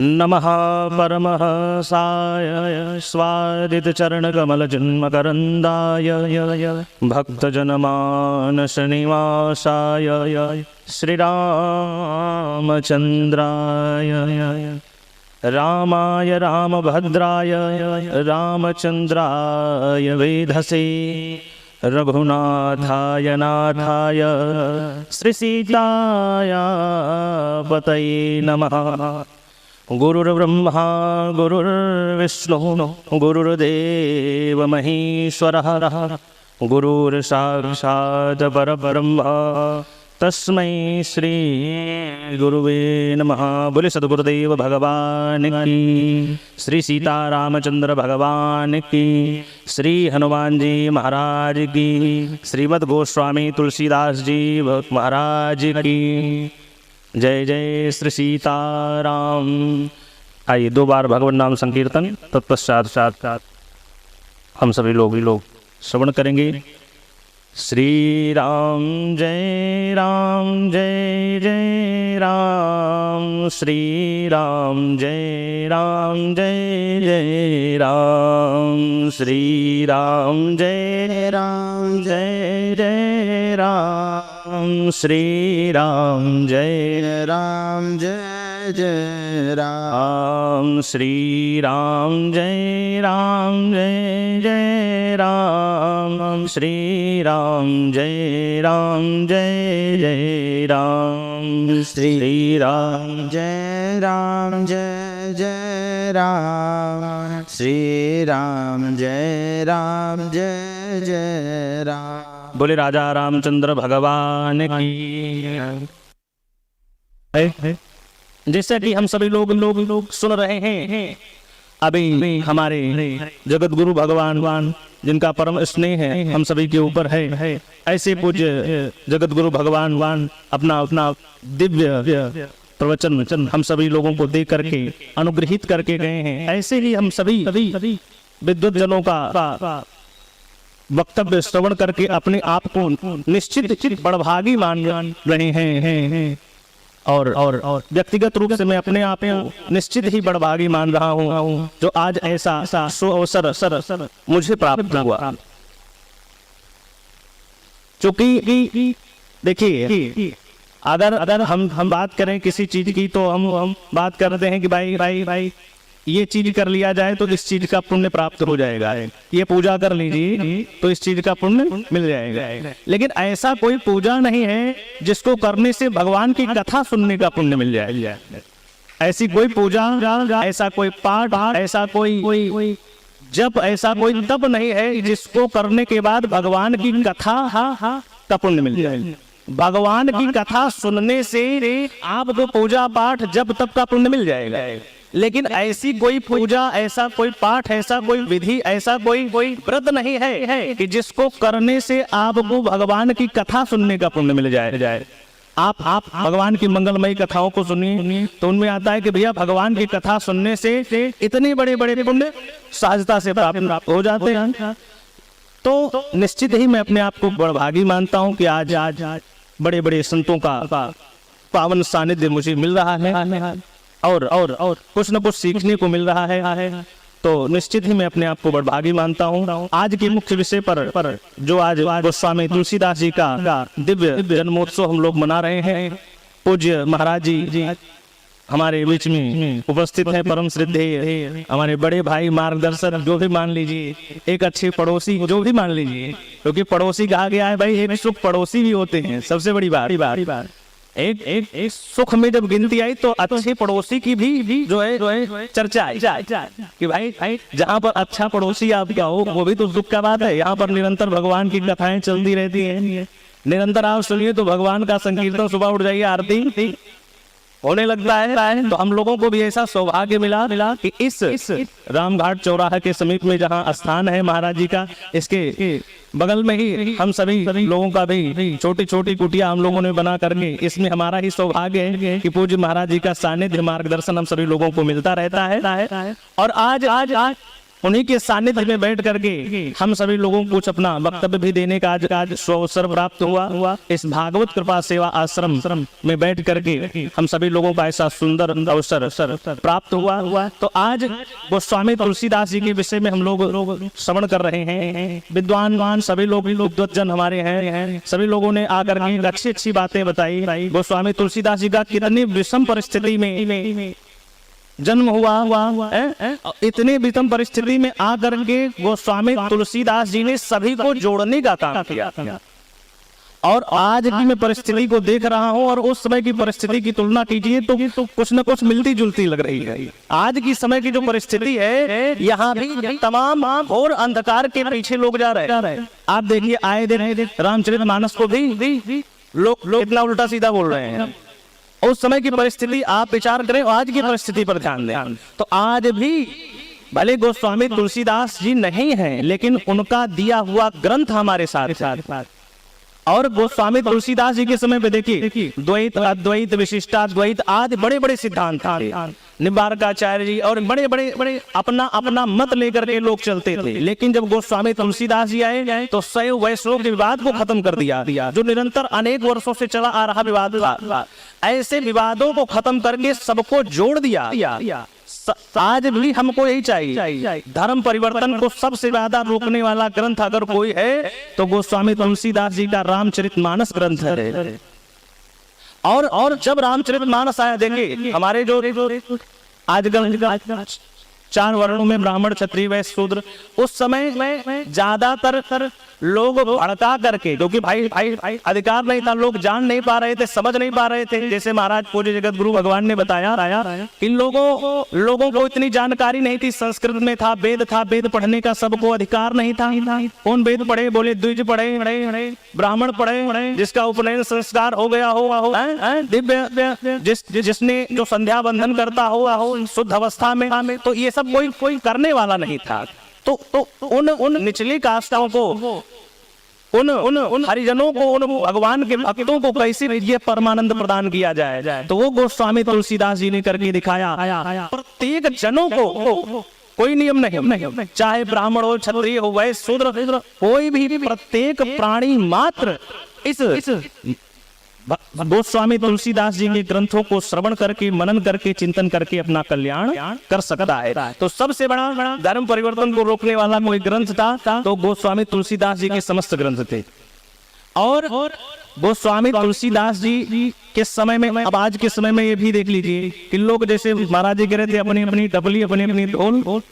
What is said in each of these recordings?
नमः परमहंसाय स्वादितचरणकमलजन्मकरन्दाय भक्तजनमानसनिवासाय श्रीरामचन्द्राय रामाय रामभद्राय रामचन्द्राय वेधसे रघुनाथाय नाथाय श्रीसीताय पतये नमः। गुरुर्ब्रह्मा गुरुर्विष्णुः गुरुर्देव महेश्वरः गुरुर्साक्षात् परब्रह्म तस्मै श्री गुरुवे नमः। बोले सद्गुरुदेव भगवान की, श्री सीतारामचंद्र भगवान की, श्री हनुमान जी महाराज की, श्रीमद् गोस्वामी तुलसीदास जी महाराज की जय जय श्री सीताराम। आइए 2 बार भगवान नाम संकीर्तन, तत्पश्चात हम सभी लोग श्रवण करेंगे। श्री राम जय जय राम, श्री राम जय जय राम, श्री राम जय जय राम, श्री राम जय जय राम, श्री राम जय जय राम, श्री राम जय जय राम, श्री राम जय जय राम, श्री राम जय जय राम। बोले राजा रामचंद्र भगवान की। जैसे कि हम सभी लोग सुन रहे हैं, अभी हमारे जगत गुरु भगवान जिनका परम स्नेह है हम सभी के ऊपर है, ऐसे पूज्य जगत गुरु भगवान अपना दिव्य प्रवचन हम सभी लोगों को दे करके अनुग्रहित करके गए हैं। ऐसे ही हम सभी विद्वत जनों का वक्तव्य श्रवण करके अपने आप को निश्चित बड़भागी मान रहे हैं और व्यक्तिगत रूप से मैं अपने आप को निश्चित ही बड़भागी मान रहा हूँ जो आज ऐसा अवसर मुझे प्राप्त हुआ। क्योंकि देखिए, अगर हम बात करें किसी चीज की तो हम बात करते हैं कि भाई ये चीज कर लिया जाए तो इस चीज का पुण्य प्राप्त हो जाएगा, ये पूजा कर लीजिए तो इस चीज का पुण्य मिल जाएगा। लेकिन ऐसा कोई पूजा नहीं है जिसको करने से भगवान की कथा सुनने का पुण्य मिल जाएगा। ऐसी कोई पूजा, ऐसा कोई पाठ, ऐसा कोई जप, ऐसा कोई तप नहीं है जिसको करने के बाद भगवान की कथा का पुण्य मिल जाएगा। भगवान की कथा सुनने से आपको पूजा पाठ जप तप का पुण्य मिल जाएगा। लेकिन ऐसी कोई पूजा, ऐसा कोई पाठ, ऐसा कोई विधि, ऐसा कोई व्रत नहीं है कि जिसको करने से आपको भगवान की कथा सुनने का पुण्य मिल जाए। आप भगवान की मंगलमयी कथाओं को सुनिए तो उनमें आता है कि भैया भगवान की कथा सुनने से इतने बड़े पुण्य सहजता से प्राप्त हो जाते हैं। तो निश्चित ही मैं अपने आप को बड़भागी मानता हूँ कि आज बड़े संतों का पावन सानिध्य मुझे मिल रहा है और कुछ न कुछ सीखने को मिल रहा है। तो निश्चित ही मैं अपने आप को बड़भागी मानता हूँ। आज के मुख्य विषय पर जो आज गोस्वामी तुलसीदास जी का दिव्य जन्मोत्सव हम लोग मना रहे हैं। पूज्य महाराज जी हमारे बीच में उपस्थित हैं, परम श्रद्धेय हमारे बड़े भाई, मार्गदर्शक जो भी मान लीजिए, एक अच्छे पड़ोसी जो भी मान लीजिए, क्योंकि पड़ोसी कहा गया है भाई एक सुख पड़ोसी भी होते हैं। सबसे बड़ी बात एक सुख में जब गिनती आई तो अच्छे पड़ोसी की भी जो है चर्चा आई कि भाई जहाँ पर अच्छा पड़ोसी आपका हो वो भी तो सुख का बात है। यहाँ पर निरंतर भगवान की कथाएं चलती रहती हैं, निरंतर आप सुनिए तो भगवान का संकीर्तन, सुबह उठ जाइए आरती होने लगता है। तो हम लोगों को भी ऐसा सौभाग्य मिला कि इस रामघाट चौराहा के समीप में जहाँ स्थान है महाराज जी का, इसके बगल में ही हम सभी लोगों का भी छोटी कुटिया हम लोगों ने बना करके, इसमें हमारा ही सौभाग्य है कि पूज्य महाराज जी का सानिध्य, मार्गदर्शन हम सभी लोगों को मिलता रहता है। और आज उन्हीं के सानिध्य में बैठ करके हम सभी लोगों को कुछ अपना वक्तव्य भी देने का आज अवसर प्राप्त हुआ। इस भागवत कृपा सेवा आश्रम में बैठ करके हम सभी लोगों का ऐसा सुंदर अवसर प्राप्त हुआ। तो आज गोस्वामी तुलसीदास जी के विषय में हम लोग श्रवण कर रहे हैं। विद्वान सभी लोग विद्वज्जन हमारे हैं, सभी लोगों ने आकर के अच्छी बातें बताई। गोस्वामी तुलसीदास जी का कितनी विषम परिस्थिति में जन्म हुआ इतनी विषम परिस्थिति में आकर के गोस्वामी तुलसीदास जी ने सभी को जोड़ने का काम किया। और आज की मैं परिस्थिति को देख रहा हूं और उस समय की परिस्थिति की तुलना कीजिए तो कुछ न कुछ मिलती जुलती लग रही है। आज की समय की जो परिस्थिति है, यहाँ भी तमाम और अंधकार के पीछे लोग जा रहे हैं। आप देखिए आए दिन रामचरितमानस को भी लोग इतना उल्टा सीधा बोल रहे हैं। उस समय की परिस्थिति आप विचार करें, आज की परिस्थिति पर ध्यान दें तो आज भी भले गोस्वामी तुलसीदास जी नहीं हैं, लेकिन उनका दिया हुआ ग्रंथ हमारे साथ। और गोस्वामी तुलसीदास जी के समय पे देखिए द्वैत, अद्वैत, विशिष्टाद्वैत आदि बड़े बड़े सिद्धांत थे। निम्बारकाचार्य जी और बड़े अपना मत लेकर के लोग चलते थे। लेकिन जब गोस्वामी तुलसीदास जी आए तो शैव वैष्णव के विवाद को खत्म कर दिया, जो निरंतर अनेक वर्षों से चला आ रहा विवाद था। ऐसे विवादों को खत्म करके सबको जोड़ दिया। आज भी हमको यही चाहिए। धर्म परिवर्तन को सबसे ज्यादा रोकने वाला ग्रंथ अगर कोई है तो गोस्वामी तुलसीदास जी का रामचरितमानस ग्रंथ है। और जब रामचरितमानस आया, देखिए हमारे जो आजकल 4 वर्णों में ब्राह्मण, क्षत्रिय, वैश्य, शूद्र, उस समय में ज्यादातर लोग भड़का करके, क्योंकि भाई अधिकार नहीं था, लोग जान नहीं पा रहे थे, समझ नहीं पा रहे थे। जैसे महाराज पूज्य जगत गुरु भगवान ने बताया, इन लोगों को इतनी जानकारी नहीं थी। संस्कृत में था, वेद पढ़ने का सबको अधिकार नहीं था। कौन वेद पढ़े? बोले द्विज पढ़े, ब्राह्मण पढ़े, जिसका उपनयन संस्कार हो गया हो, दिव्य जिसने जो संध्या बंधन करता हो शुद्ध अवस्था में, तो ये सब कोई करने वाला नहीं था। तो उन निचली काष्ठों को, उन हरिजनों को, उन भगवान के भक्तों को कैसे ये परमानंद प्रदान किया जाए? तो वो गोस्वामी तुलसीदास जी ने करके दिखाया। प्रत्येक जनों को कोई नियम नहीं, चाहे ब्राह्मण हो, क्षत्रिय हो, वैश्य, शूद्र, कोई भी प्रत्येक प्राणी मात्र इस गोस्वामी तुलसीदास जी के ग्रंथों को श्रवण करके, मनन करके, चिंतन करके अपना कल्याण कर सकता है। तो सबसे बड़ा धर्म परिवर्तन को रोकने वाला कोई ग्रंथ था तो गोस्वामी तुलसीदास जी के समस्त ग्रंथ थे। और गोस्वामी तुलसीदास जी के समय में, अब आज के समय में ये भी देख लीजिए कि लोग जैसे महाराज जी कह रहे थे अपनी अपनी डबली, अपनी ढोल,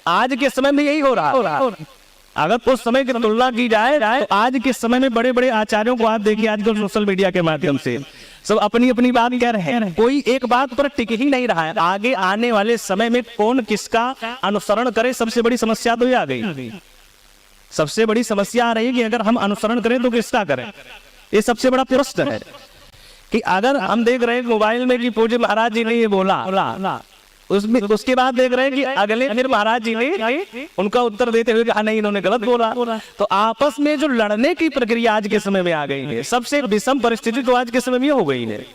आज के समय में यही हो रहा। अगर उस समय की तुलना की जाए तो आज के समय में बड़े बड़े आचार्यों को आप देखिए, आजकल सोशल मीडिया के माध्यम से सब अपनी अपनी बात कह रहे हैं, कोई एक बात पर टिक ही नहीं रहा है। आगे आने वाले समय में कौन किसका अनुसरण करे, सबसे बड़ी समस्या तो ये आ गई। सबसे बड़ी समस्या आ रही है कि अगर हम अनुसरण करें तो किसका करें, ये सबसे बड़ा प्रश्न है। कि अगर हम देख रहे हैं मोबाइल में कि पूज्य महाराज जी ने ये बोला, उसके बाद देख रहे हैं कि अगले फिर महाराज जी ने उनका उत्तर देते हुए कहा नहीं, इन्होंने गलत बोला। तो आपस में जो लड़ने की प्रक्रिया आज के समय में आ गई है, सबसे विषम परिस्थिति तो आज के समय में हो गई है।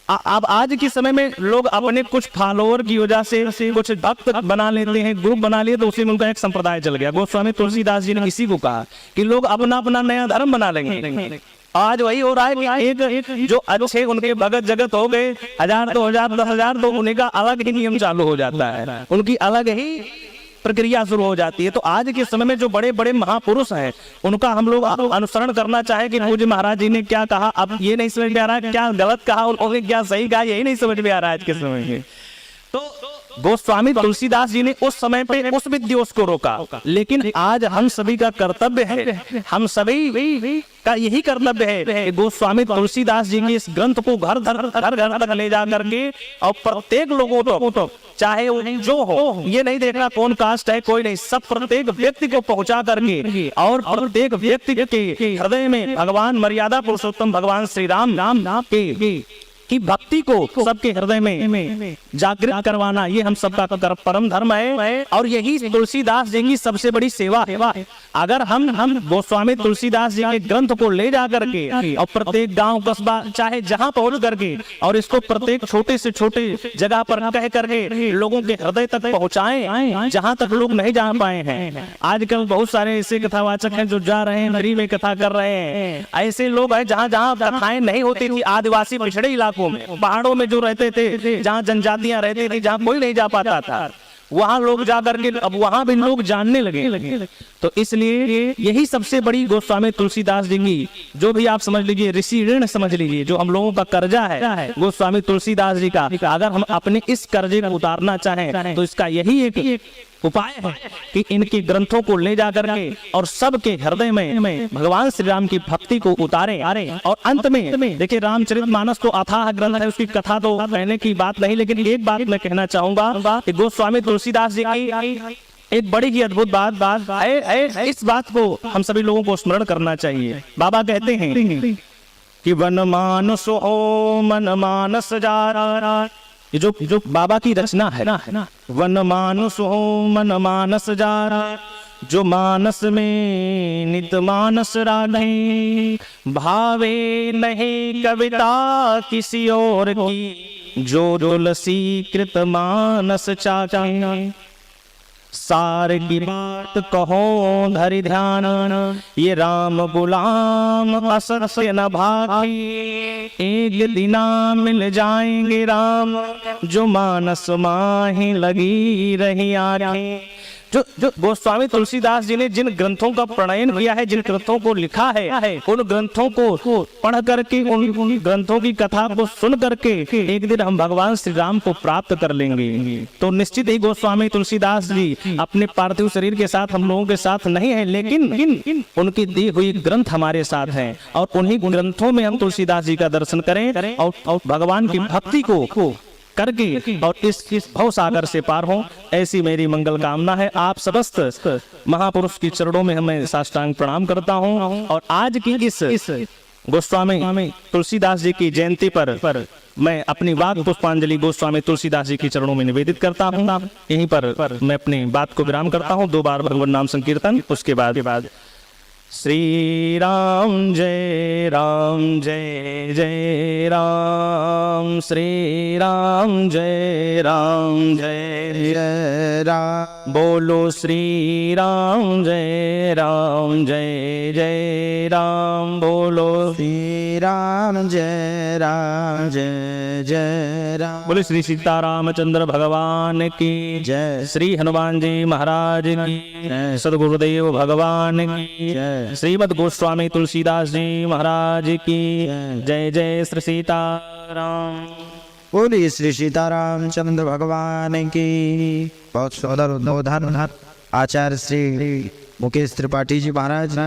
अब आज के समय में लोग अपने कुछ फॉलोअर की वजह से कुछ भक्त बना लेते हैं, ग्रुप बना लिए, तो उसी में उनका एक संप्रदाय चल गया। गोस्वामी तुलसीदास जी ने इसी को कहा कि लोग अपना अपना नया धर्म बना लेंगे। आज वही हो रहा है कि एक जो अच्छे उनके भगत जगत हो गए, 1000, 2000, 10,000, तो उनका अलग ही नियम चालू हो जाता है, उनकी अलग ही प्रक्रिया शुरू हो जाती है। तो आज के समय में जो बड़े बड़े महापुरुष हैं, उनका हम लोग अनुसरण करना चाहे कि पूज्य महाराज जी ने क्या कहा, अब ये नहीं समझ में आ रहा है क्या गलत कहा उन्होंने, क्या सही कहा, यही नहीं समझ में आ रहा है आज के समय में। तो गोस्वामी तुलसीदास जी ने उस समय पे उस विद्योस को रोका, लेकिन आज हम सभी का कर्तव्य है, हम सभी का यही कर्तव्य है कि गोस्वामी तुलसीदास जी के इस ग्रंथ को घर घर तक ले जा करके और प्रत्येक लोगों को, चाहे जो हो, ये नहीं देखना कौन कास्ट है, कोई नहीं, सब प्रत्येक व्यक्ति को पहुंचा करके और प्रत्येक व्यक्ति के हृदय में भगवान मर्यादा पुरुषोत्तम भगवान श्री राम की भक्ति को सबके हृदय में जागृत करवाना, ये हम सबका परम धर्म है। और यही तुलसीदास जी की सबसे बड़ी सेवा है। अगर हम गोस्वामी तुलसीदास जी के ग्रंथ को ले जा करके और प्रत्येक गांव कस्बा चाहे जहां पहुंच करके और इसको प्रत्येक छोटे से छोटे जगह पर कह करके लोगों के हृदय तक पहुंचाएं जहां तक लोग नहीं जा पाए हैं। आजकल बहुत सारे ऐसे कथावाचक हैं जो जा रहे हैं, फ्री में कथा कर रहे हैं। ऐसे लोग हैं जहां जहां कथाएं नहीं होती थी, आदिवासी पिछड़े इलाकों में, पहाड़ों में जो रहते थे, जहां जनजातियां रहती थी, जहां कोई नहीं जा पाता था, वहां लोग जा करके अब वहां भी लोग जानने लगे। तो इसलिए यही सबसे बड़ी गोस्वामी तुलसीदास जी की, जो भी आप समझ लीजिए ऋषि ऋण समझ लीजिए, जो हम लोगों का कर्जा है गोस्वामी तुलसीदास जी का, अगर हम अपने इस कर्जे को उतारना चाहें तो इसका यही एक उपाय है कि इनके ग्रंथों को ले जाकर के और सबके हृदय में भगवान श्री राम की भक्ति को उतारें। और अंत में देखिए, रामचरितमानस तो अथाह ग्रंथ है, उसकी कथा तो कहने की बात नहीं, लेकिन एक बात मैं कहना चाहूंगा कि गोस्वामी तुलसीदास जी की एक बड़ी ही अद्भुत बात है। इस बात को हम सभी लोगों को स्मरण करना चाहिए। बाबा कहते हैं कि वन मानस हो मन मानस जा, ये जो बाबा की रचना है ना, वन मानस हो मन मानस जा, जो मानस में नित मानस राधे, भावे नहीं कविता किसी और की, जो तुलसी कृत मानस चाहे, सार की बात कहो धरि ध्यान, ये राम गुलाम असत्य न भागे, एक दिना मिल जाएंगे राम, जो मानस माही लगी रही आंखें। जो गोस्वामी तुलसीदास जी ने जिन ग्रंथों का प्रणयन किया है, जिन ग्रंथों को लिखा है, उन ग्रंथों को पढ़ करके, उन ग्रंथों की कथा को सुन करके एक दिन हम भगवान श्री राम को प्राप्त कर लेंगे। तो निश्चित ही गोस्वामी तुलसीदास जी अपने पार्थिव शरीर के साथ हम लोगों के साथ नहीं है, लेकिन उनकी दी हुई ग्रंथ हमारे साथ हैं, और उन्हीं ग्रंथों में हम तुलसीदास जी का दर्शन करें और भगवान की भक्ति को करके और इस भव सागर से पार हो, ऐसी मेरी मंगल कामना है। आप समस्त महापुरुष की चरणों में मैं साष्टांग प्रणाम करता हूं। और आज की इस गोस्वामी तुलसीदास जी की जयंती पर मैं अपनी वाक पुष्पांजलि गोस्वामी तुलसीदास जी की चरणों में निवेदित करता हूं। यहीं पर मैं अपनी बात को विराम करता हूं। 2 बार भगवान नाम संकीर्तन, उसके बाद श्री राम जय जय जय राम, श्री राम जय जय राम, बोलो श्री राम जय जय राम, बोलो श्री राम जय जय राम, बोले श्री सीतारामचंद्र भगवान की जय, श्री हनुमान जी महाराज की जय, सदगुरुदेव भगवान की जय, श्रीमद गोस्वामी तुलसीदास जी महाराज की जय। जय श्री सीताराम। बोलिए श्री सीतारामचंद्र भगवान की। बहुत सुंदर उद्बोधन आचार्य श्री मुकेश त्रिपाठी जी महाराज